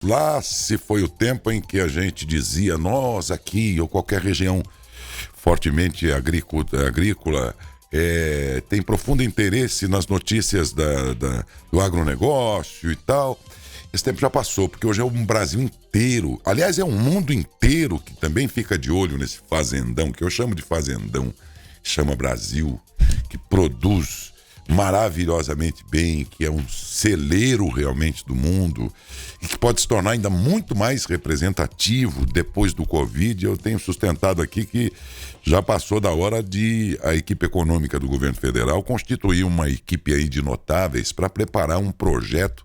Lá se foi o tempo em que a gente dizia, nós aqui ou qualquer região fortemente agrícola tem profundo interesse nas notícias do agronegócio e tal. Esse tempo já passou, porque hoje é um Brasil inteiro, aliás, é um mundo inteiro que também fica de olho nesse fazendão, que eu chamo de fazendão, chama Brasil, que produz maravilhosamente bem, que é um celeiro realmente do mundo e que pode se tornar ainda muito mais representativo depois do Covid. Eu tenho sustentado aqui que já passou da hora de a equipe econômica do governo federal constituir uma equipe aí de notáveis para preparar um projeto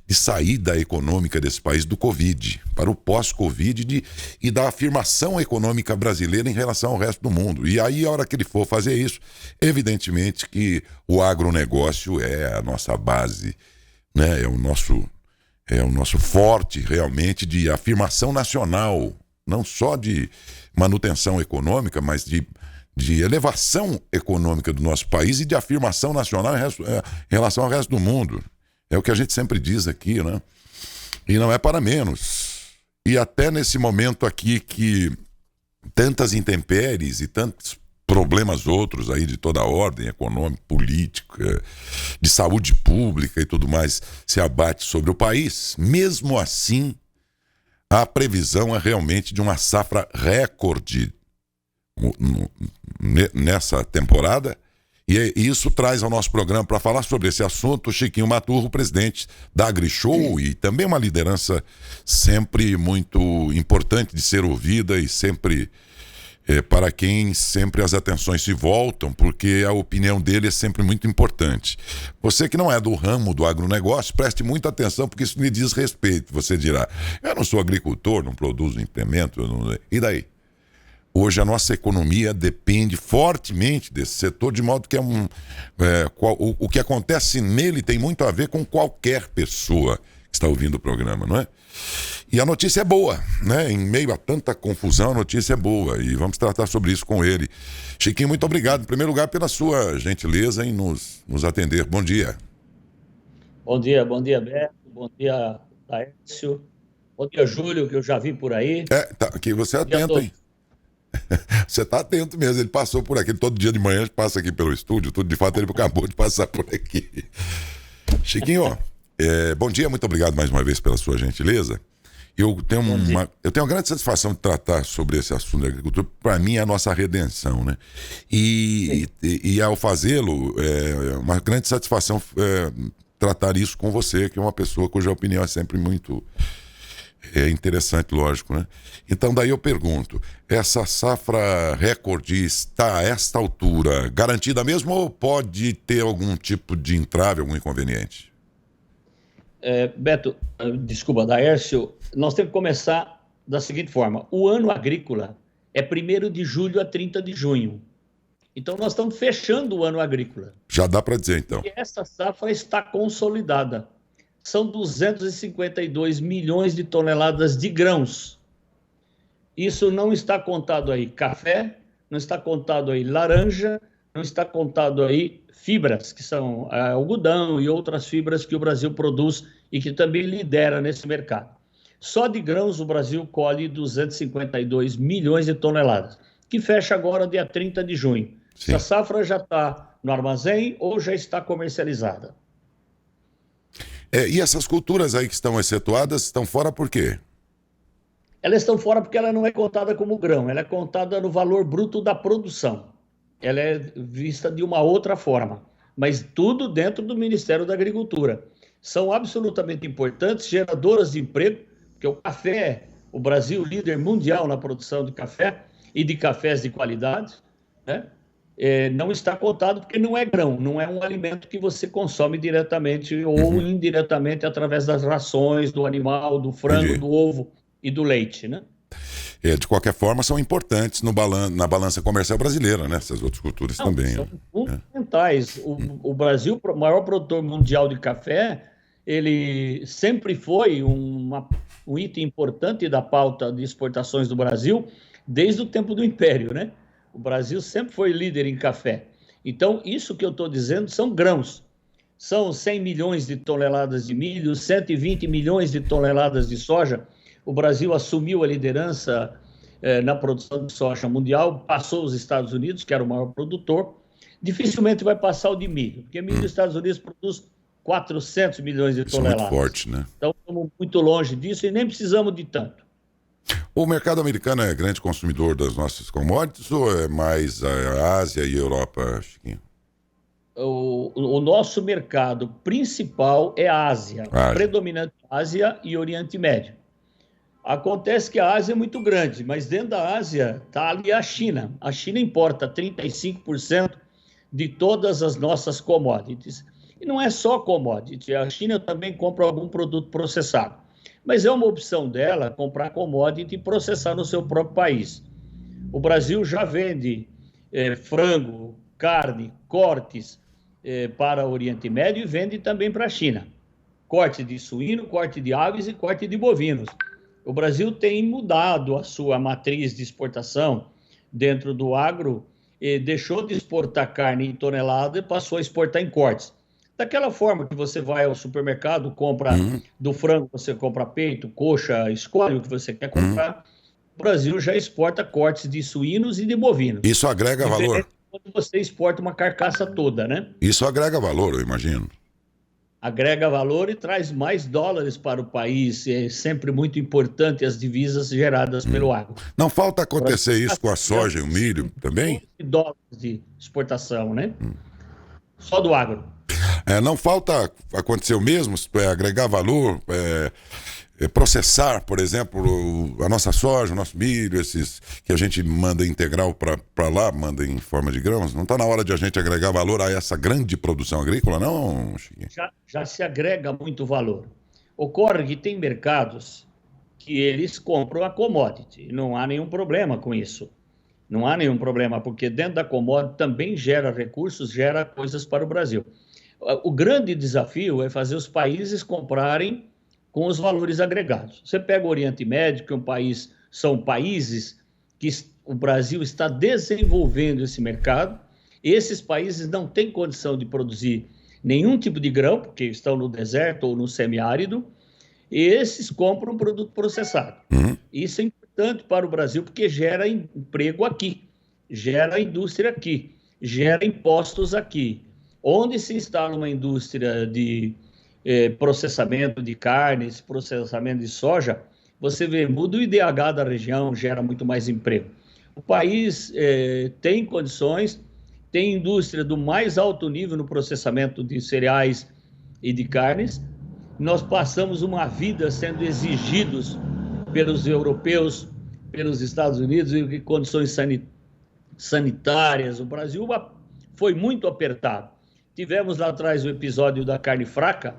de saída econômica desse país do Covid, para o pós-Covid e da afirmação econômica brasileira em relação ao resto do mundo. E aí, a hora que ele for fazer isso, evidentemente que o agronegócio é a nossa base, né? É o nosso forte, realmente, de afirmação nacional, não só de manutenção econômica, mas de elevação econômica do nosso país e de afirmação nacional em relação ao resto do mundo. É o que a gente sempre diz aqui, né? E não é para menos. E até nesse momento aqui que tantas intempéries e tantos problemas outros aí de toda a ordem, econômica, política, de saúde pública e tudo mais, se abate sobre o país, mesmo assim, a previsão é realmente de uma safra recorde nessa temporada. E isso traz ao nosso programa para falar sobre esse assunto Chiquinho Maturro, presidente da AgriShow, e também uma liderança sempre muito importante de ser ouvida e sempre para quem sempre as atenções se voltam, porque a opinião dele é sempre muito importante. Você que não é do ramo do agronegócio, preste muita atenção, porque isso lhe diz respeito. Você dirá, eu não sou agricultor, não produzo implemento, e daí? Hoje a nossa economia depende fortemente desse setor, de modo que o que acontece nele tem muito a ver com qualquer pessoa que está ouvindo o programa, não é? E a notícia é boa, né? Em meio a tanta confusão, a notícia é boa e vamos tratar sobre isso com ele. Chiquinho, muito obrigado, em primeiro lugar, pela sua gentileza em nos atender. Bom dia. Bom dia, Beto. Bom dia, Laércio. Bom dia, Júlio, que eu já vi por aí. Aqui você é atento, hein? Você está atento mesmo, ele passou por aqui, todo dia de manhã ele passa aqui pelo estúdio, de fato ele acabou de passar por aqui. Chiquinho, bom dia, muito obrigado mais uma vez pela sua gentileza. Eu tenho uma grande satisfação de tratar sobre esse assunto da agricultura, para mim é a nossa redenção, né? E ao fazê-lo, é uma grande satisfação tratar isso com você, que é uma pessoa cuja opinião é sempre muito... É interessante, lógico, né? Então daí eu pergunto, essa safra recorde está a esta altura garantida mesmo ou pode ter algum tipo de entrave, algum inconveniente? Beto, desculpa, Laércio, nós temos que começar da seguinte forma, o ano agrícola é 1º de julho a 30 de junho. Então nós estamos fechando o ano agrícola. Já dá para dizer então. E essa safra está consolidada. São 252 milhões de toneladas de grãos. Isso não está contado aí café, não está contado aí laranja, não está contado aí fibras, que são algodão e outras fibras que o Brasil produz e que também lidera nesse mercado. Só de grãos o Brasil colhe 252 milhões de toneladas, que fecha agora dia 30 de junho. Sim. Essa safra já está no armazém ou já está comercializada. E essas culturas aí que estão excetuadas estão fora por quê? Elas estão fora porque ela não é contada como grão, ela é contada no valor bruto da produção. Ela é vista de uma outra forma, mas tudo dentro do Ministério da Agricultura. São absolutamente importantes, geradoras de emprego, porque o café, o Brasil líder mundial na produção de café e de cafés de qualidade, né? Não está contado porque não é grão, não é um alimento que você consome diretamente ou indiretamente através das rações do animal, do frango, Entendi. do ovo e do leite, né? De qualquer forma, são importantes na balança comercial brasileira, né? Essas outras culturas também. São fundamentais. O Brasil, o maior produtor mundial de café, ele sempre foi um item importante da pauta de exportações do Brasil desde o tempo do Império, né? O Brasil sempre foi líder em café. Então, isso que eu estou dizendo são grãos. são 100 milhões de toneladas de milho, 120 milhões de toneladas de soja. O Brasil assumiu a liderança na produção de soja mundial, passou os Estados Unidos, que era o maior produtor. Dificilmente vai passar o de milho, porque milho dos Estados Unidos produz 400 milhões de toneladas. Isso é muito forte, né? Então, estamos muito longe disso e nem precisamos de tanto. O mercado americano é grande consumidor das nossas commodities ou é mais a Ásia e a Europa, Chiquinho? O nosso mercado principal é a Ásia, predominante Ásia e Oriente Médio. Acontece que a Ásia é muito grande, mas dentro da Ásia está ali a China. A China importa 35% de todas as nossas commodities. E não é só commodity, a China também compra algum produto processado. Mas é uma opção dela comprar commodity e processar no seu próprio país. O Brasil já vende frango, carne, cortes para o Oriente Médio e vende também para a China. Corte de suíno, corte de aves e corte de bovinos. O Brasil tem mudado a sua matriz de exportação dentro do agro e deixou de exportar carne em tonelada e passou a exportar em cortes. Daquela forma que você vai ao supermercado, compra do frango, você compra peito, coxa, escolhe o que você quer comprar. O Brasil já exporta cortes de suínos e de bovinos. Isso agrega valor? Quando você exporta uma carcaça toda, né? Isso agrega valor, eu imagino. Agrega valor e traz mais dólares para o país. É sempre muito importante as divisas geradas pelo agro. Não falta acontecer isso com a soja e o milho também? Dólares de exportação, né? Só do agro. Não falta acontecer o mesmo, agregar valor, processar, por exemplo, a nossa soja, o nosso milho, esses que a gente manda integral para lá, manda em forma de grãos. Não está na hora de a gente agregar valor a essa grande produção agrícola, não, Chiquinho? Já se agrega muito valor. Ocorre que tem mercados que eles compram a commodity. Não há nenhum problema com isso. Não há nenhum problema, porque dentro da commodity também gera recursos, gera coisas para o Brasil. O grande desafio é fazer os países comprarem com os valores agregados. Você pega o Oriente Médio, que é um país, são países que o Brasil está desenvolvendo esse mercado. Esses países não têm condição de produzir nenhum tipo de grão, porque estão no deserto ou no semiárido, e esses compram produto processado. Isso é importante para o Brasil, porque gera emprego aqui, gera indústria aqui, gera impostos aqui. Onde se instala uma indústria de processamento de carnes, processamento de soja, você vê, muda o IDH da região, gera muito mais emprego. O país tem condições, tem indústria do mais alto nível no processamento de cereais e de carnes. Nós passamos uma vida sendo exigidos pelos europeus, pelos Estados Unidos, em condições sanitárias. O Brasil foi muito apertado. Tivemos lá atrás o episódio da carne fraca,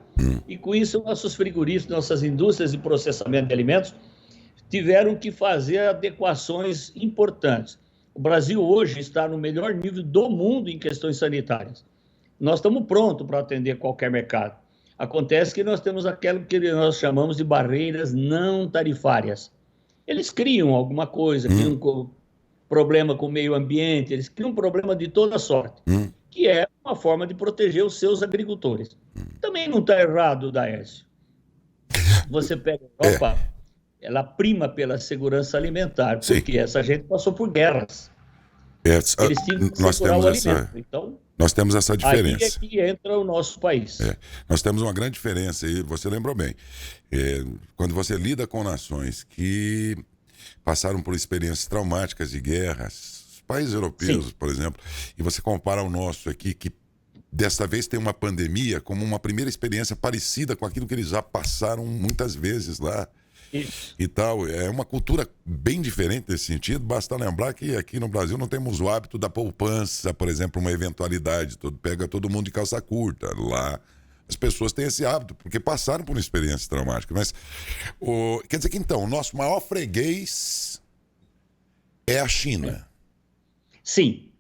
e com isso nossos frigoríficos, nossas indústrias de processamento de alimentos tiveram que fazer adequações importantes. O Brasil hoje está no melhor nível do mundo em questões sanitárias. Nós estamos prontos para atender qualquer mercado. Acontece que nós temos aquilo que nós chamamos de barreiras não tarifárias. Eles criam alguma coisa, criam problema com o meio ambiente, eles criam um problema de toda sorte, que é uma forma de proteger os seus agricultores. Também não está errado, Daércio. Você pega a Europa, ela prima pela segurança alimentar, porque essa gente passou por guerras. Eles tinham que segurar o alimento. Então, nós temos essa diferença. Aí é que entra o nosso país. Nós temos uma grande diferença, e você lembrou bem. Quando você lida com nações que passaram por experiências traumáticas de guerras, países europeus, por exemplo, e você compara o nosso aqui, que desta vez tem uma pandemia como uma primeira experiência parecida com aquilo que eles já passaram muitas vezes lá. Isso. E tal, é uma cultura bem diferente nesse sentido. Basta lembrar que aqui no Brasil não temos o hábito da poupança, por exemplo, uma eventualidade, pega todo mundo de calça curta. Lá as pessoas têm esse hábito, porque passaram por uma experiência traumática. Mas, quer dizer que então, o nosso maior freguês é a China. Sim.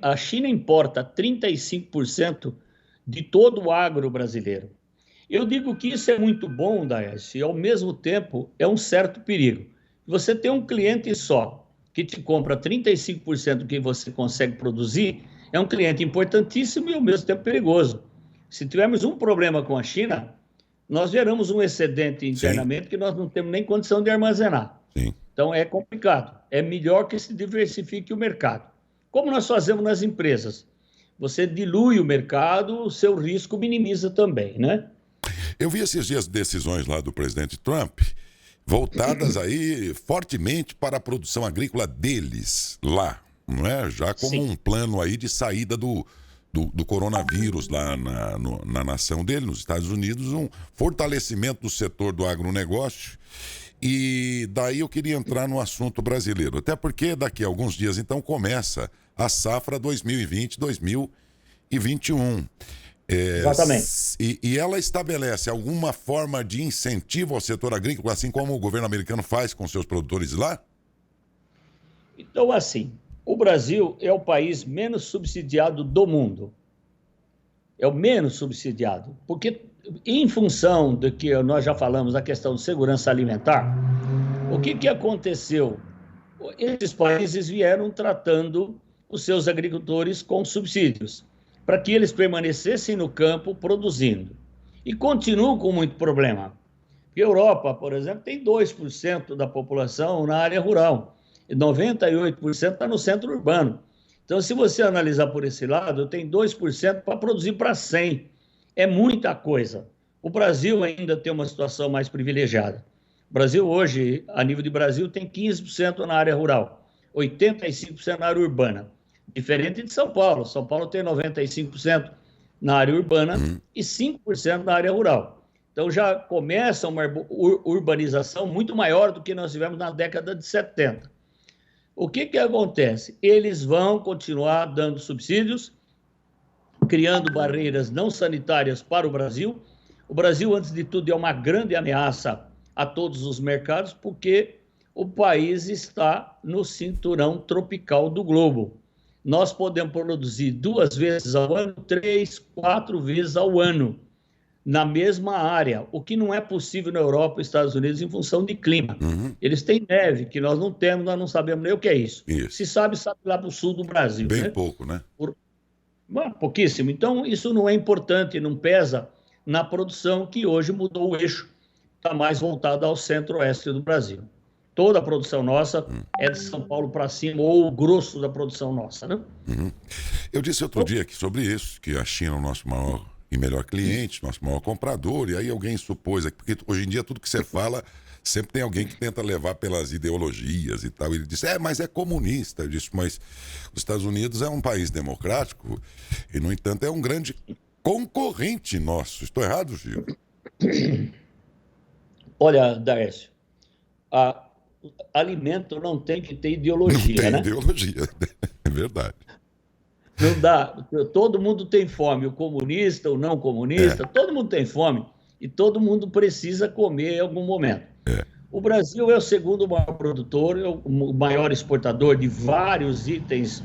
A China importa 35% de todo o agro brasileiro. Eu digo que isso é muito bom, Daércio, e ao mesmo tempo é um certo perigo. Você tem um cliente só que te compra 35% do que você consegue produzir, é um cliente importantíssimo e ao mesmo tempo perigoso. Se tivermos um problema com a China, nós geramos um excedente internamente que nós não temos nem condição de armazenar. Sim. Então é complicado. É melhor que se diversifique o mercado. Como nós fazemos nas empresas? Você dilui o mercado, o seu risco minimiza também, né? Eu vi esses dias decisões lá do presidente Trump voltadas aí fortemente para a produção agrícola deles lá, não é? Já como Sim. um plano aí de saída do coronavírus lá na nação dele, nos Estados Unidos, um fortalecimento do setor do agronegócio. E daí eu queria entrar no assunto brasileiro, até porque daqui a alguns dias então começa a safra 2020-2021. Exatamente. E ela estabelece alguma forma de incentivo ao setor agrícola, assim como o governo americano faz com seus produtores lá? Então, assim, o Brasil é o país menos subsidiado do mundo. É o menos subsidiado. Porque, em função do que nós já falamos, da questão de segurança alimentar, o que aconteceu? Esses países vieram tratando os seus agricultores com subsídios, para que eles permanecessem no campo produzindo. E continuam com muito problema. Porque a Europa, por exemplo, tem 2% da população na área rural. E 98% está no centro urbano. Então, se você analisar por esse lado, tem 2% para produzir para 100. É muita coisa. O Brasil ainda tem uma situação mais privilegiada. O Brasil hoje, a nível de Brasil, tem 15% na área rural, 85% na área urbana. Diferente de São Paulo. São Paulo tem 95% na área urbana e 5% na área rural. Então já começa uma urbanização muito maior do que nós tivemos na década de 70. O que acontece? Eles vão continuar dando subsídios, criando barreiras não sanitárias para o Brasil. O Brasil, antes de tudo, é uma grande ameaça a todos os mercados, porque o país está no cinturão tropical do globo. Nós podemos produzir 2 vezes ao ano, 3, 4 vezes ao ano, na mesma área, o que não é possível na Europa e Estados Unidos em função de clima. Eles têm neve, que nós não temos, nós não sabemos nem o que é isso. Se sabe lá para o sul do Brasil. Bem, né? Pouco, né? Pouquíssimo. Então, isso não é importante, não pesa na produção, que hoje mudou o eixo, está mais voltado ao centro-oeste do Brasil. Toda a produção nossa é de São Paulo para cima, ou o grosso da produção nossa, né? Eu disse outro dia aqui sobre isso, que a China é o nosso maior e melhor cliente, nosso maior comprador, e aí alguém supôs, porque hoje em dia tudo que você fala, sempre tem alguém que tenta levar pelas ideologias e tal. Ele disse, mas é comunista. Eu disse, mas os Estados Unidos é um país democrático e, no entanto, é um grande concorrente nosso. Estou errado, Gil? Olha, Daércio, alimento não tem que ter ideologia, não tem, né? Ideologia, é verdade. Não dá, todo mundo tem fome, o comunista, o não comunista, todo mundo tem fome e todo mundo precisa comer em algum momento. O Brasil é o segundo maior produtor, é o maior exportador de vários itens,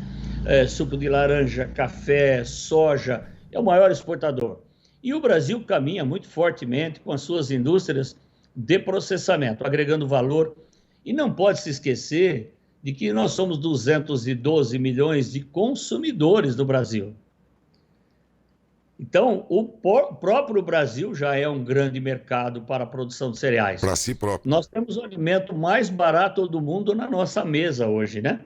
suco de laranja, café, soja, é o maior exportador. E o Brasil caminha muito fortemente com as suas indústrias de processamento, agregando valor. E não pode se esquecer de que nós somos 212 milhões de consumidores do Brasil. Então, o próprio Brasil já é um grande mercado para a produção de cereais. Para si próprio. Nós temos o alimento mais barato do mundo na nossa mesa hoje, né?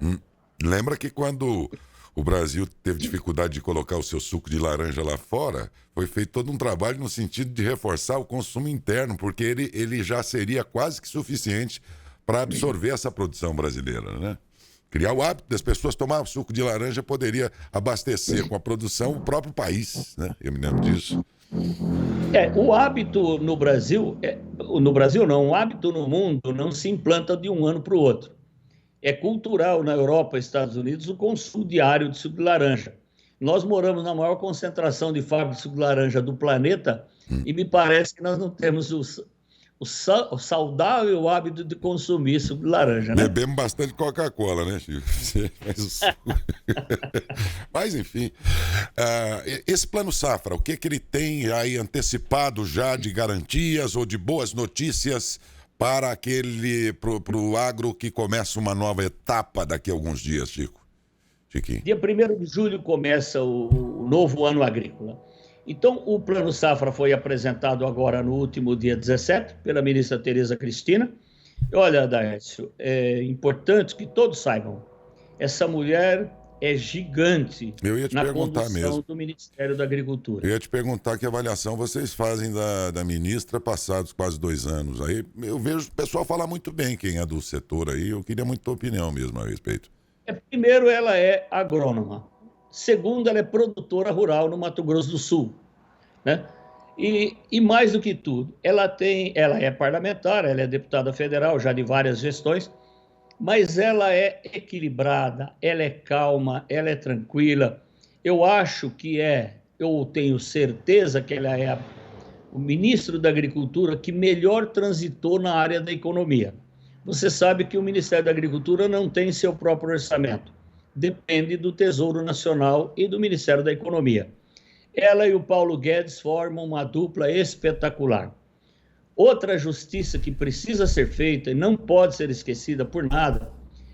Lembra que quando o Brasil teve dificuldade de colocar o seu suco de laranja lá fora, foi feito todo um trabalho no sentido de reforçar o consumo interno, porque ele já seria quase que suficiente para absorver essa produção brasileira, né? Criar o hábito das pessoas tomar suco de laranja poderia abastecer com a produção o próprio país, né? Eu me lembro disso. O hábito no Brasil, o hábito no mundo não se implanta de um ano para o outro. É cultural na Europa e Estados Unidos o consumo diário de suco de laranja. Nós moramos na maior concentração de fábricas de suco de laranja do planeta e me parece que nós não temos o saudável hábito de consumir suco de laranja, né? Bebemos bastante Coca-Cola, né, Chico? Mas, enfim, esse plano safra, o que ele tem aí antecipado já de garantias ou de boas notícias para pro agro que começa uma nova etapa daqui a alguns dias, Chico? Chiquinho. Dia 1º de julho começa o novo ano agrícola. Então, o Plano Safra foi apresentado agora no último dia 17 pela ministra Tereza Cristina. Olha, Daércio, é importante que todos saibam, essa mulher é gigante Eu ia te na perguntar condução mesmo. do Ministério da Agricultura. Eu ia te perguntar que avaliação vocês fazem da ministra passados quase 2 anos. Aí eu vejo o pessoal falar muito bem, quem é do setor aí. Eu queria muito tua opinião mesmo a respeito. Primeiro, ela é agrônoma. Segundo, ela é produtora rural no Mato Grosso do Sul, né? E mais do que tudo, ela é parlamentar, ela é deputada federal já de várias gestões, mas ela é equilibrada, ela é calma, ela é tranquila. Eu tenho certeza que ela é o ministro da Agricultura que melhor transitou na área da economia. Você sabe que o Ministério da Agricultura não tem seu próprio orçamento, depende do Tesouro Nacional e do Ministério da Economia. Ela e o Paulo Guedes formam uma dupla espetacular. Outra justiça que precisa ser feita e não pode ser esquecida por nada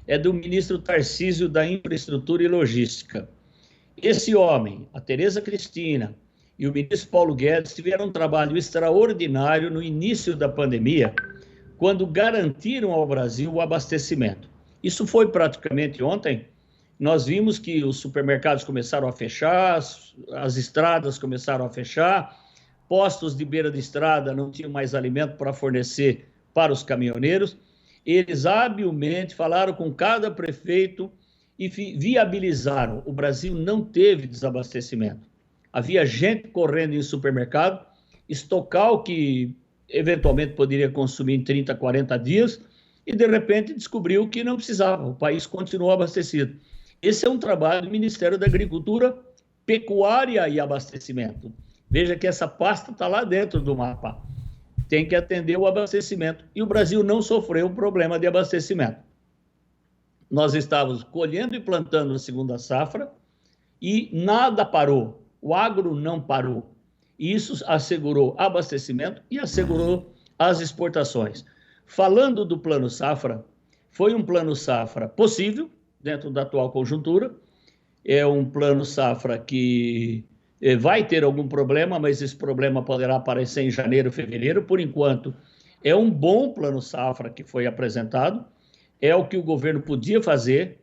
é do ministro Tarcísio da Infraestrutura e Logística. Esse homem, a Tereza Cristina e o ministro Paulo Guedes tiveram um trabalho extraordinário no início da pandemia, quando garantiram ao Brasil o abastecimento. Isso foi praticamente ontem. Nós vimos que os supermercados começaram a fechar, as estradas começaram a fechar, postos de beira de estrada não tinham mais alimento para fornecer para os caminhoneiros. Eles habilmente falaram com cada prefeito e viabilizaram. O Brasil não teve desabastecimento. Havia gente correndo em supermercado, estocar o que eventualmente poderia consumir em 30, 40 dias, e de repente descobriu que não precisava, o país continuou abastecido. Esse é um trabalho do Ministério da Agricultura, Pecuária e Abastecimento. Veja que essa pasta está lá dentro do mapa. Tem que atender o abastecimento. E o Brasil não sofreu um problema de abastecimento. Nós estávamos colhendo e plantando a segunda safra e nada parou. O agro não parou. E isso assegurou abastecimento e assegurou as exportações. Falando do Plano Safra, foi um Plano Safra possível, dentro da atual conjuntura. É um Plano Safra que vai ter algum problema, mas esse problema poderá aparecer em janeiro, fevereiro. Por enquanto, é um bom Plano Safra que foi apresentado, é o que o governo podia fazer,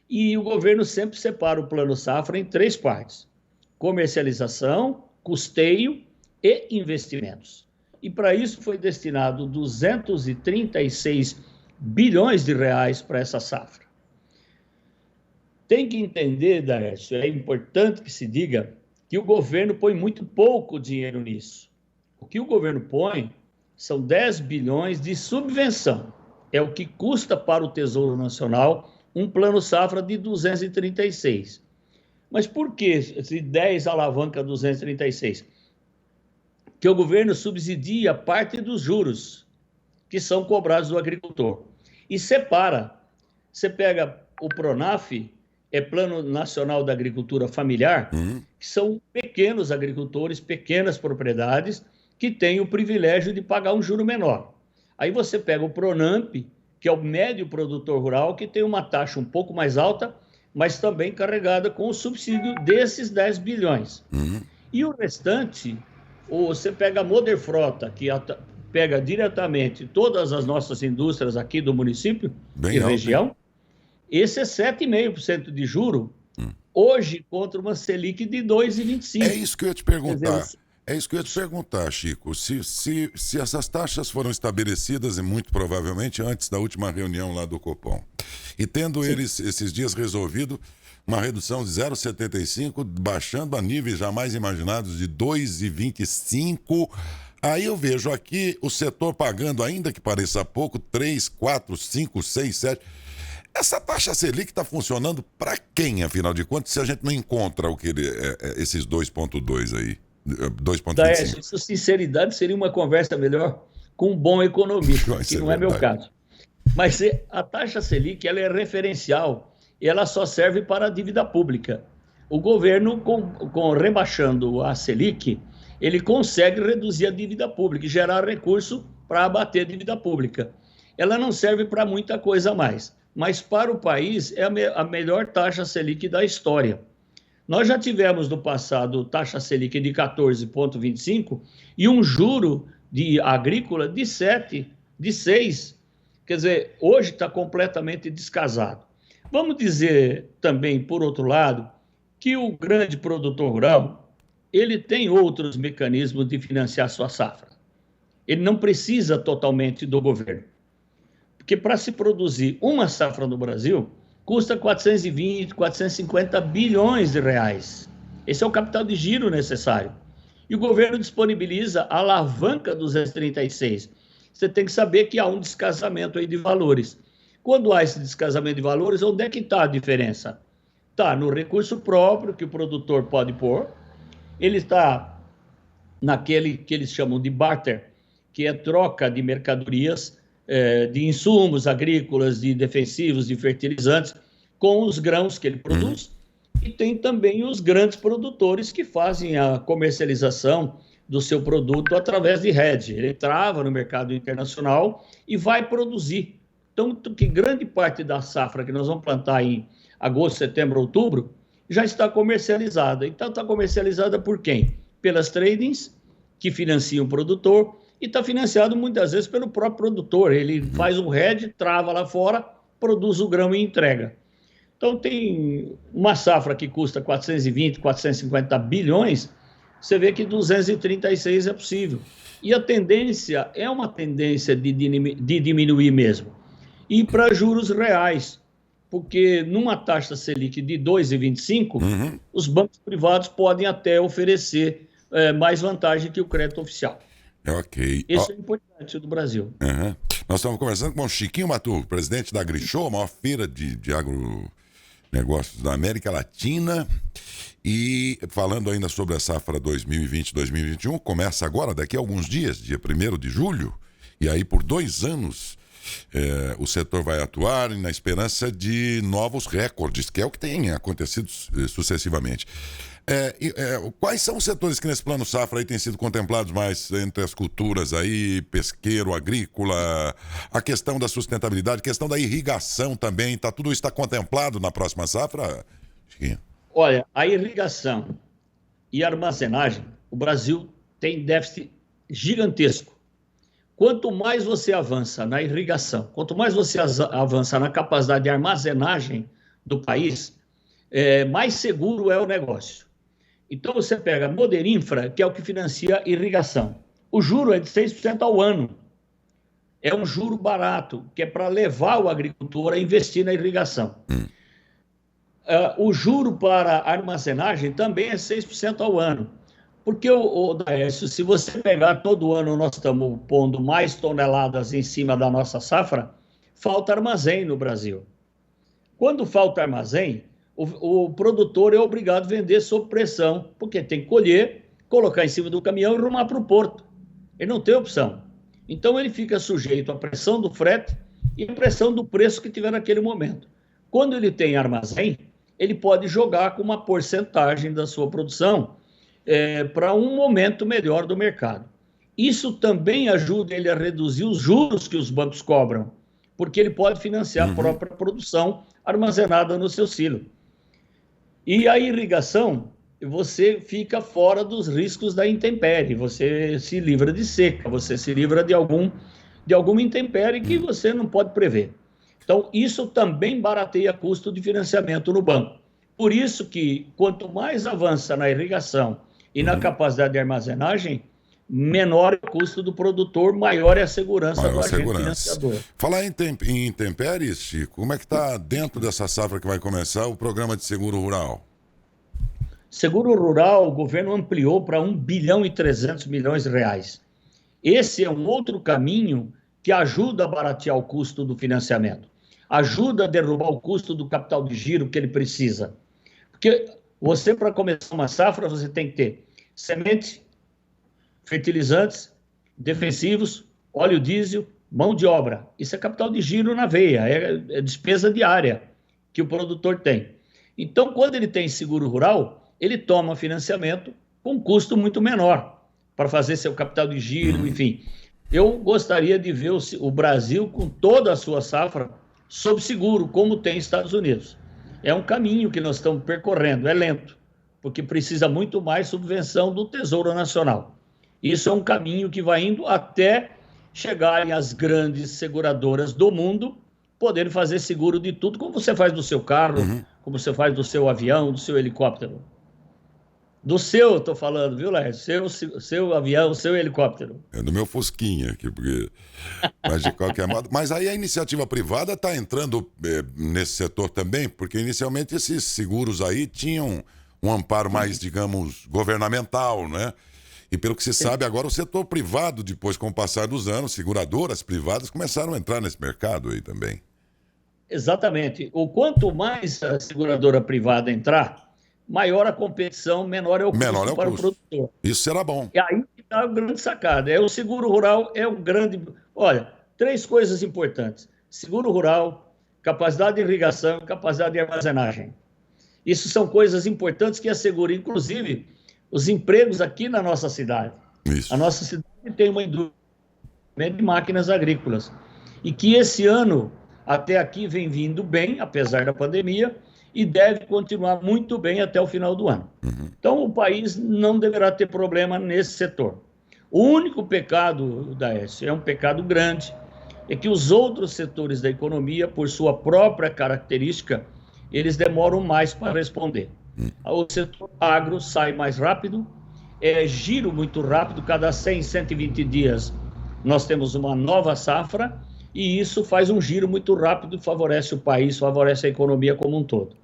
e o governo sempre separa o Plano Safra em 3 partes: comercialização, custeio e investimentos. E para isso foi destinado 236 bilhões de reais para essa safra. Tem que entender, Daércio, é importante que se diga que o governo põe muito pouco dinheiro nisso. O que o governo põe são 10 bilhões de subvenção. É o que custa para o Tesouro Nacional um Plano Safra de 236. Mas por que esse 10 alavanca 236? Que o governo subsidia parte dos juros que são cobrados do agricultor. E separa. Você pega o PRONAF, é Plano Nacional da Agricultura Familiar, que são pequenos agricultores, pequenas propriedades, que têm o privilégio de pagar um juro menor. Aí você pega o PRONAMP, que é o médio produtor rural, que tem uma taxa um pouco mais alta, mas também carregada com o subsídio desses 10 bilhões. E o restante, você pega a Moderfrota, que pega diretamente todas as nossas indústrias aqui do município e região, esse é 7,5% de juro, hoje contra uma Selic de 2,25%. É isso que eu ia te perguntar. É isso que eu ia te perguntar, Chico. Se essas taxas foram estabelecidas, e muito provavelmente antes da última reunião lá do Copom, e tendo eles esses dias resolvido uma redução de 0,75, baixando a níveis jamais imaginados de 2,25, aí eu vejo aqui o setor pagando, ainda que pareça pouco, 3, 4, 5, 6, 7... Essa taxa Selic está funcionando para quem, afinal de contas, se a gente não encontra esses 2,2 aí? 2,25. Isso, sinceridade, seria uma conversa melhor com um bom economista, que não é meu caso. Mas a taxa Selic, ela é referencial e ela só serve para a dívida pública. O governo, rebaixando a Selic, ele consegue reduzir a dívida pública e gerar recurso para abater a dívida pública. Ela não serve para muita coisa mais, mas para o país é a melhor taxa Selic da história. Nós já tivemos no passado taxa Selic de 14,25 e um juro de agrícola de 7, de 6. Quer dizer, hoje está completamente descasado. Vamos dizer também, por outro lado, que o grande produtor rural, ele tem outros mecanismos de financiar sua safra. Ele não precisa totalmente do governo. Porque para se produzir uma safra no Brasil, custa 420, 450 bilhões de reais. Esse é o capital de giro necessário. E o governo disponibiliza a alavanca 236. Você tem que saber que há um descasamento aí de valores. Quando há esse descasamento de valores, onde é que está a diferença? Está no recurso próprio que o produtor pode pôr, ele está naquele que eles chamam de barter, que é troca de mercadorias, de insumos agrícolas, de defensivos, de fertilizantes, com os grãos que ele produz. E tem também os grandes produtores que fazem a comercialização do seu produto através de hedge. Ele trava no mercado internacional e vai produzir. Tanto que grande parte da safra que nós vamos plantar em agosto, setembro, outubro, já está comercializada. Então, está comercializada por quem? Pelas tradings, que financiam o produtor, e está financiado muitas vezes pelo próprio produtor. Ele faz um hedge, trava lá fora, produz o grão e entrega. Então, tem uma safra que custa 420, 450 bilhões, você vê que 236 é possível. E a tendência é uma tendência de diminuir mesmo. E para juros reais, porque numa taxa Selic de 2,25, os bancos privados podem até oferecer mais vantagem que o crédito oficial. Ok. Isso é importante do Brasil. Nós estamos conversando com o Chiquinho Matu, presidente da AgriShow, a maior feira de agronegócios da América Latina. E falando ainda sobre a safra 2020-2021, começa agora, daqui a alguns dias, dia 1º de julho, e aí por 2 anos o setor vai atuar na esperança de novos recordes, que é o que tem acontecido sucessivamente. Quais são os setores que nesse plano safra aí têm sido contemplados mais entre as culturas aí, pesqueiro, agrícola, a questão da sustentabilidade, a questão da irrigação também, tudo isso está contemplado na próxima safra, Chiquinho? Olha, a irrigação e armazenagem, o Brasil tem déficit gigantesco. Quanto mais você avança na irrigação, quanto mais você avança na capacidade de armazenagem do país, mais seguro é o negócio. Então, você pega a Moderinfra, que é o que financia a irrigação. O juro é de 6% ao ano. É um juro barato, que é para levar o agricultor a investir na irrigação. O juro para a armazenagem também é 6% ao ano. Porque, Daércio, se você pegar todo ano, nós estamos pondo mais toneladas em cima da nossa safra, falta armazém no Brasil. Quando falta armazém, o produtor é obrigado a vender sob pressão, porque tem que colher, colocar em cima do caminhão e rumar para o porto. Ele não tem opção. Então, ele fica sujeito à pressão do frete e à pressão do preço que tiver naquele momento. Quando ele tem armazém, ele pode jogar com uma porcentagem da sua produção para um momento melhor do mercado. Isso também ajuda ele a reduzir os juros que os bancos cobram, porque ele pode financiar a própria produção armazenada no seu silo. E a irrigação, você fica fora dos riscos da intempérie, você se livra de seca, você se livra de alguma intempérie que você não pode prever. Então, isso também barateia custo de financiamento no banco. Por isso que, quanto mais avança na irrigação e na capacidade de armazenagem, menor é o custo do produtor, maior é a segurança do agente financiador. Falar em intempéries, Chico, como é que está dentro dessa safra que vai começar o programa de seguro rural? Seguro rural, o governo ampliou para 1 bilhão e 300 milhões de reais. Esse é um outro caminho que ajuda a baratear o custo do financiamento, ajuda a derrubar o custo do capital de giro que ele precisa. Porque você, para começar uma safra, você tem que ter semente, fertilizantes, defensivos, óleo diesel, mão de obra. Isso é capital de giro na veia, é despesa diária que o produtor tem. Então, quando ele tem seguro rural, ele toma financiamento com custo muito menor para fazer seu capital de giro, enfim. Eu gostaria de ver o Brasil com toda a sua safra sob seguro, como tem Estados Unidos. É um caminho que nós estamos percorrendo, é lento, porque precisa muito mais subvenção do Tesouro Nacional. Isso é um caminho que vai indo até chegarem as grandes seguradoras do mundo poderem fazer seguro de tudo, como você faz do seu carro, como você faz do seu avião, do seu helicóptero. Do seu, estou falando, viu, Laércio? Seu avião, seu helicóptero. É do meu Fusquinha aqui, porque... Mas de qualquer modo... Mas aí a iniciativa privada está entrando nesse setor também, porque inicialmente esses seguros aí tinham um amparo mais, digamos, governamental, né? E pelo que se sabe, agora o setor privado, depois, com o passar dos anos, seguradoras privadas começaram a entrar nesse mercado aí também. Exatamente. O quanto mais a seguradora privada entrar, maior a competição, menor é o custo para o produtor. Isso será bom. E aí está a grande sacada. O seguro rural é um grande... Olha, 3 coisas importantes. Seguro rural, capacidade de irrigação, capacidade de armazenagem. Isso são coisas importantes que asseguram, inclusive, os empregos aqui na nossa cidade. Isso. A nossa cidade tem uma indústria de máquinas agrícolas. E que esse ano, até aqui, vem vindo bem, apesar da pandemia, e deve continuar muito bem até o final do ano. Então, o país não deverá ter problema nesse setor. O único pecado, Daércio, é um pecado grande, é que os outros setores da economia, por sua própria característica, eles demoram mais para responder. O setor agro sai mais rápido, é giro muito rápido, cada 100, 120 dias nós temos uma nova safra, e isso faz um giro muito rápido, favorece o país, favorece a economia como um todo.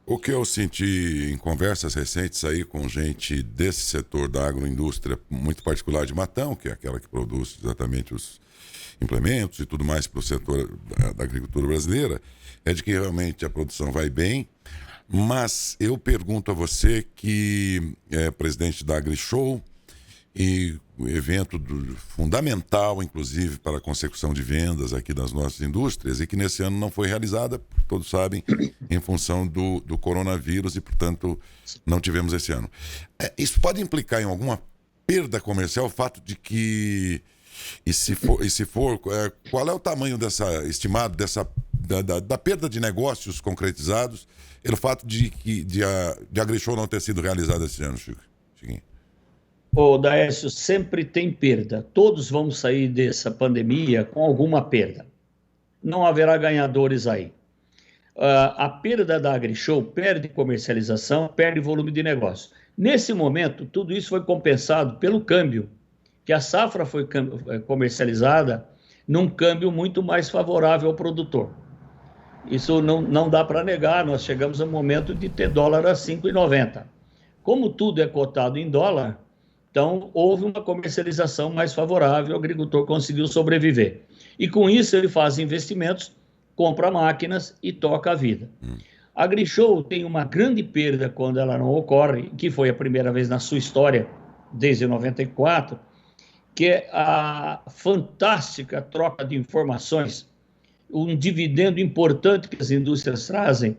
O que eu senti em conversas recentes aí com gente desse setor da agroindústria, muito particular de Matão, que é aquela que produz exatamente os implementos e tudo mais para o setor da agricultura brasileira, é de que realmente a produção vai bem, mas eu pergunto a você que é presidente da AgriShow, e um evento fundamental, inclusive, para a consecução de vendas aqui das nossas indústrias, e que nesse ano não foi realizada, todos sabem, em função do coronavírus, e, portanto, não tivemos esse ano. Isso pode implicar em alguma perda comercial, o fato de que, e se for qual é o tamanho estimado da perda de negócios concretizados, pelo fato de a AgriShow não ter sido realizada esse ano, Chiquinho? Daércio, sempre tem perda. Todos vamos sair dessa pandemia com alguma perda. Não haverá ganhadores aí. A perda da AgriShow perde comercialização, perde volume de negócio. Nesse momento, tudo isso foi compensado pelo câmbio, que a safra foi comercializada num câmbio muito mais favorável ao produtor. Isso não dá para negar, nós chegamos ao momento de ter dólar a 5,90. Como tudo é cotado em dólar, então houve uma comercialização mais favorável, o agricultor conseguiu sobreviver. E com isso ele faz investimentos, compra máquinas e toca a vida. A AgriShow tem uma grande perda quando ela não ocorre, que foi a primeira vez na sua história, desde 94, que é a fantástica troca de informações, um dividendo importante que as indústrias trazem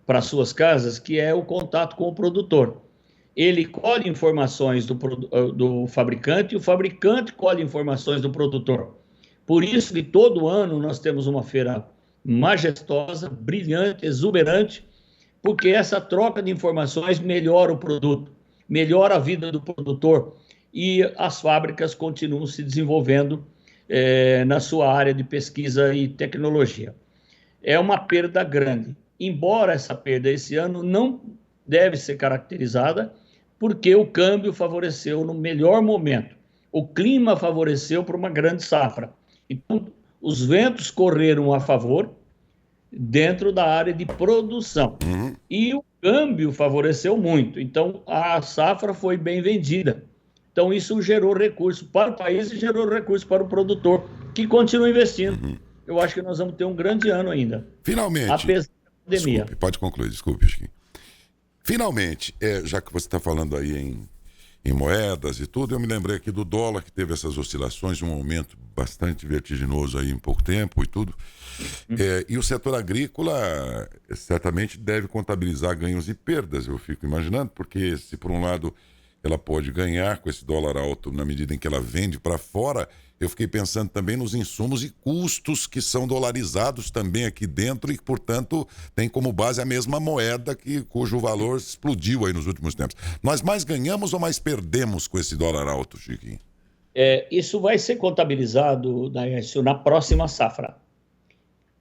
para suas casas, que é o contato com o produtor. Ele colhe informações do fabricante e o fabricante colhe informações do produtor. Por isso que todo ano nós temos uma feira majestosa, brilhante, exuberante, porque essa troca de informações melhora o produto, melhora a vida do produtor e as fábricas continuam se desenvolvendo na sua área de pesquisa e tecnologia. É uma perda grande, embora essa perda esse ano não deve ser caracterizada, porque o câmbio favoreceu no melhor momento, o clima favoreceu para uma grande safra. Então, os ventos correram a favor dentro da área de produção. E o câmbio favoreceu muito. Então, a safra foi bem vendida. Então, isso gerou recurso para o país e gerou recurso para o produtor, que continua investindo. Eu acho que nós vamos ter um grande ano ainda. Finalmente. Apesar da pandemia. Desculpe, pode concluir, desculpe, Chiquinho. Finalmente, já que você está falando aí em moedas e tudo, eu me lembrei aqui do dólar, que teve essas oscilações, um aumento bastante vertiginoso aí em pouco tempo e tudo. E o setor agrícola certamente deve contabilizar ganhos e perdas, eu fico imaginando, porque se por um lado ela pode ganhar com esse dólar alto na medida em que ela vende para fora, eu fiquei pensando também nos insumos e custos que são dolarizados também aqui dentro e que, portanto, tem como base a mesma moeda cujo valor explodiu aí nos últimos tempos. Nós mais ganhamos ou mais perdemos com esse dólar alto, Chiquinho? Isso vai ser contabilizado, Daércio, na próxima safra.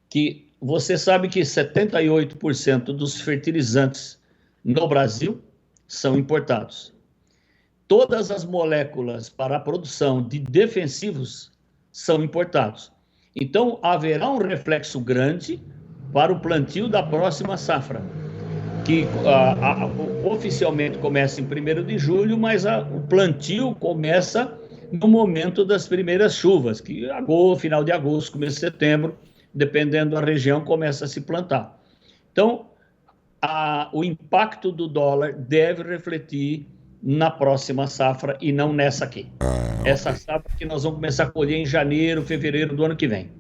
Que você sabe que 78% dos fertilizantes no Brasil são importados. Todas as moléculas para a produção de defensivos são importados. Então, haverá um reflexo grande para o plantio da próxima safra, que oficialmente começa em 1º de julho, mas o plantio começa no momento das primeiras chuvas, que final de agosto, começo de setembro, dependendo da região, começa a se plantar. Então, o impacto do dólar deve refletir na próxima safra e não nessa aqui. Essa safra que nós vamos começar a colher em janeiro, fevereiro do ano que vem,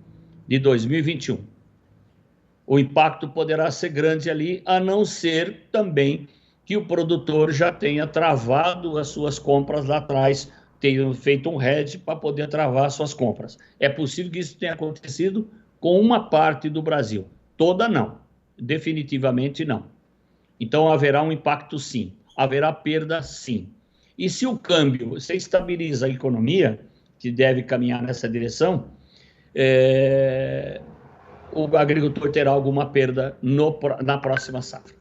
de 2021. O impacto poderá ser grande ali, a não ser também que o produtor já tenha travado as suas compras lá atrás, tenha feito um hedge para poder travar suas compras. É possível que isso tenha acontecido com uma parte do Brasil. Toda não. Definitivamente não. Então haverá um impacto sim. Haverá perda sim. E se o câmbio, você estabiliza a economia, que deve caminhar nessa direção, o agricultor terá alguma perda na próxima safra.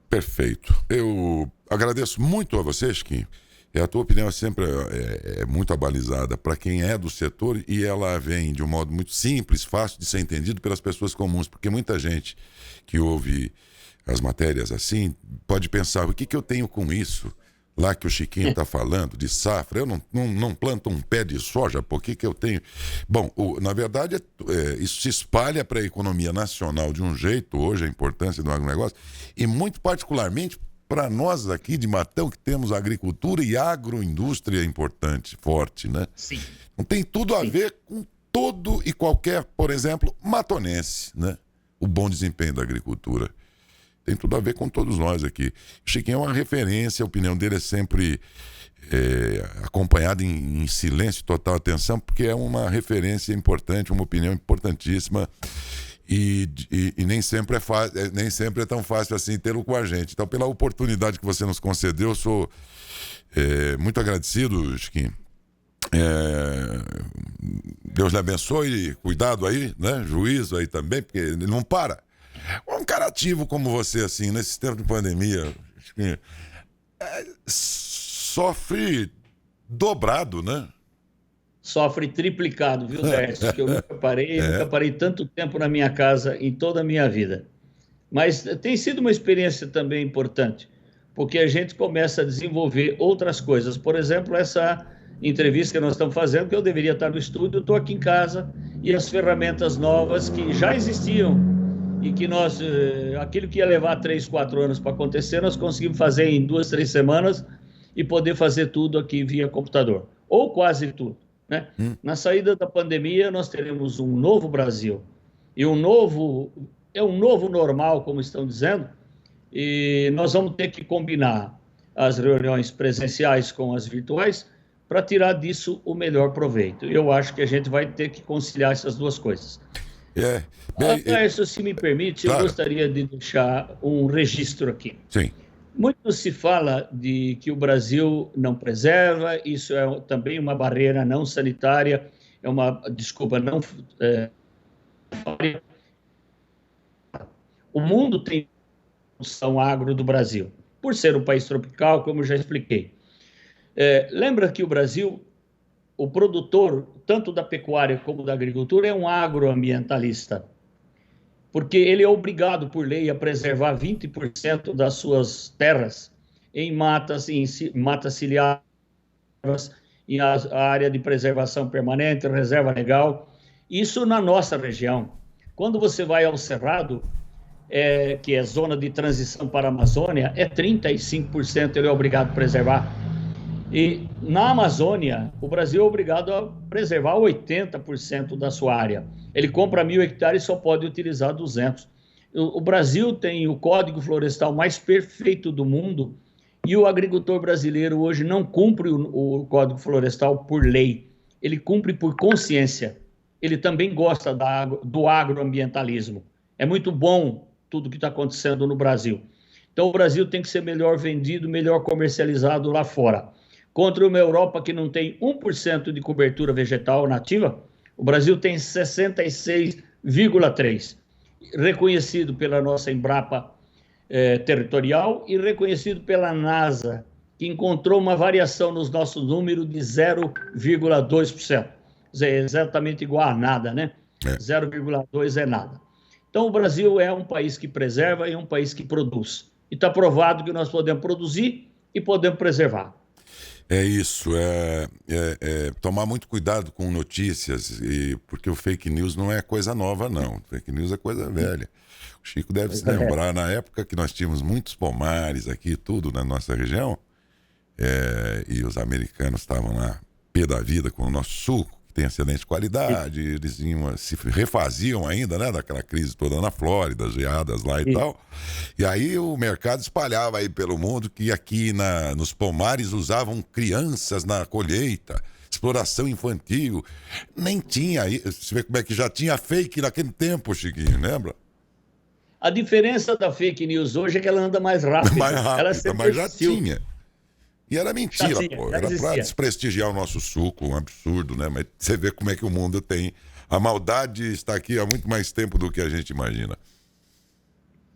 Perfeito. Eu agradeço muito a vocês, que a tua opinião sempre é muito abalizada para quem é do setor e ela vem de um modo muito simples, fácil de ser entendido pelas pessoas comuns, porque muita gente que ouve as matérias assim pode pensar, o que eu tenho com isso? Lá que o Chiquinho está falando de safra, eu não planto um pé de soja, por que eu tenho... Bom, na verdade, isso se espalha para a economia nacional de um jeito, hoje, a importância do agronegócio, e muito particularmente para nós aqui de Matão, que temos agricultura e agroindústria importante, forte, né? Sim. Não tem tudo a ver com todo e qualquer, por exemplo, matonense, né? O bom desempenho da agricultura. Tem tudo a ver com todos nós aqui. O Chiquinho é uma referência, a opinião dele é sempre acompanhada em silêncio, total atenção, porque é uma referência importante, uma opinião importantíssima e nem sempre nem sempre é tão fácil assim tê-lo com a gente. Então, pela oportunidade que você nos concedeu, eu sou muito agradecido, Chiquinho. Deus lhe abençoe, cuidado aí, né? Juízo aí também, porque ele não para. Um cara ativo como você, assim, nesse tempo de pandemia, sofre dobrado, né? Sofre triplicado, viu, Décio? Que eu nunca parei tanto tempo na minha casa em toda a minha vida. Mas tem sido uma experiência também importante, porque a gente começa a desenvolver outras coisas. Por exemplo, essa entrevista que nós estamos fazendo, que eu deveria estar no estúdio, eu estou aqui em casa, e as ferramentas novas que já existiam e que aquilo que ia levar 3, 4 anos para acontecer, nós conseguimos fazer em 2, 3 semanas e poder fazer tudo aqui via computador, ou quase tudo, né? Na saída da pandemia, nós teremos um novo Brasil, e um novo normal, como estão dizendo, e nós vamos ter que combinar as reuniões presenciais com as virtuais para tirar disso o melhor proveito. Eu acho que a gente vai ter que conciliar essas duas coisas. Isso, se me permite, claro. Eu gostaria de deixar um registro aqui. Sim. Muito se fala de que o Brasil não preserva, isso é também uma barreira não sanitária, O mundo tem produção agro do Brasil, por ser um país tropical, como eu já expliquei. Lembra que o Brasil, o produtor, tanto da pecuária como da agricultura, é um agroambientalista, porque ele é obrigado por lei a preservar 20% das suas terras em matas ciliares, em a área de preservação permanente, reserva legal. Isso na nossa região. Quando você vai ao Cerrado, que é zona de transição para a Amazônia, 35% ele é obrigado a preservar. E na Amazônia, o Brasil é obrigado a preservar 80% da sua área. Ele compra 1.000 hectares e só pode utilizar 200. O Brasil tem o Código Florestal mais perfeito do mundo e o agricultor brasileiro hoje não cumpre o Código Florestal por lei. ele cumpre por consciência. Ele também gosta do agroambientalismo. É muito bom tudo que está acontecendo no Brasil. Então, o Brasil tem que ser melhor vendido, melhor comercializado lá fora. Contra uma Europa que não tem 1% de cobertura vegetal nativa, o Brasil tem 66,3%, reconhecido pela nossa Embrapa territorial e reconhecido pela NASA, que encontrou uma variação nos nossos números de 0,2%. É exatamente igual a nada, né? 0,2 é nada. Então, o Brasil é um país que preserva e é um país que produz. E está provado que nós podemos produzir e podemos preservar. É isso, tomar muito cuidado com notícias, porque o fake news não é coisa nova, não. Fake news é coisa velha. O Chico deve se lembrar, na época que nós tínhamos muitos pomares aqui, tudo na nossa região, e os americanos estavam lá, pé da vida com o nosso suco, que tem excelente qualidade, eles se refaziam ainda, né, daquela crise toda na Flórida, geadas lá e tal. E aí o mercado espalhava aí pelo mundo que aqui nos pomares usavam crianças na colheita, exploração infantil. Nem tinha, você vê como é que já tinha fake naquele tempo, Chiquinho, lembra? A diferença da fake news hoje é que ela anda mais rápido. Mais rápida, mas já existiu. tinha. E era mentira, pô. Era pra desprestigiar o nosso suco, um absurdo, né? Mas você vê como é que o mundo tem. A maldade está aqui há muito mais tempo do que a gente imagina.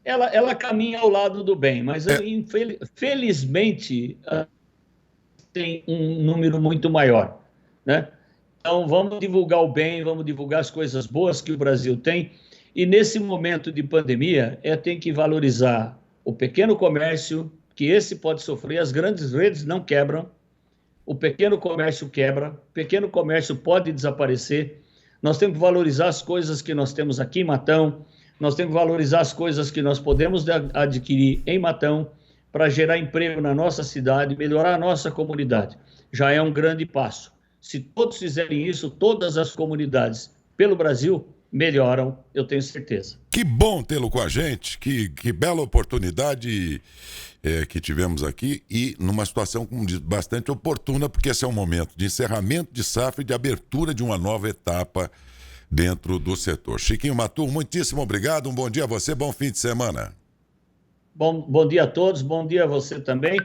Ela caminha ao lado do bem, mas felizmente tem um número muito maior, né? Então vamos divulgar o bem, vamos divulgar as coisas boas que o Brasil tem. E nesse momento de pandemia, tem que valorizar o pequeno comércio, que esse pode sofrer, as grandes redes não quebram, o pequeno comércio quebra, o pequeno comércio pode desaparecer. Nós temos que valorizar as coisas que nós temos aqui em Matão, nós temos que valorizar as coisas que nós podemos adquirir em Matão para gerar emprego na nossa cidade, melhorar a nossa comunidade. Já é um grande passo. Se todos fizerem isso, todas as comunidades pelo Brasil melhoram, eu tenho certeza. Que bom tê-lo com a gente, que bela oportunidade que tivemos aqui e numa situação, como diz, bastante oportuna, porque esse é um momento de encerramento de safra e de abertura de uma nova etapa dentro do setor. Chiquinho Matum, muitíssimo obrigado, um bom dia a você, bom fim de semana. Bom dia a todos, bom dia a você também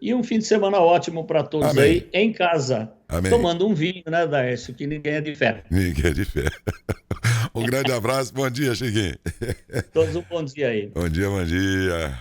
e um fim de semana ótimo para todos. Amém. Aí em casa. Amém. Tomando um vinho, né, Daércio, que ninguém é de fé. Ninguém é de fé. Um grande abraço, bom dia, Chiquinho. Todos um bom dia aí. Bom dia, bom dia.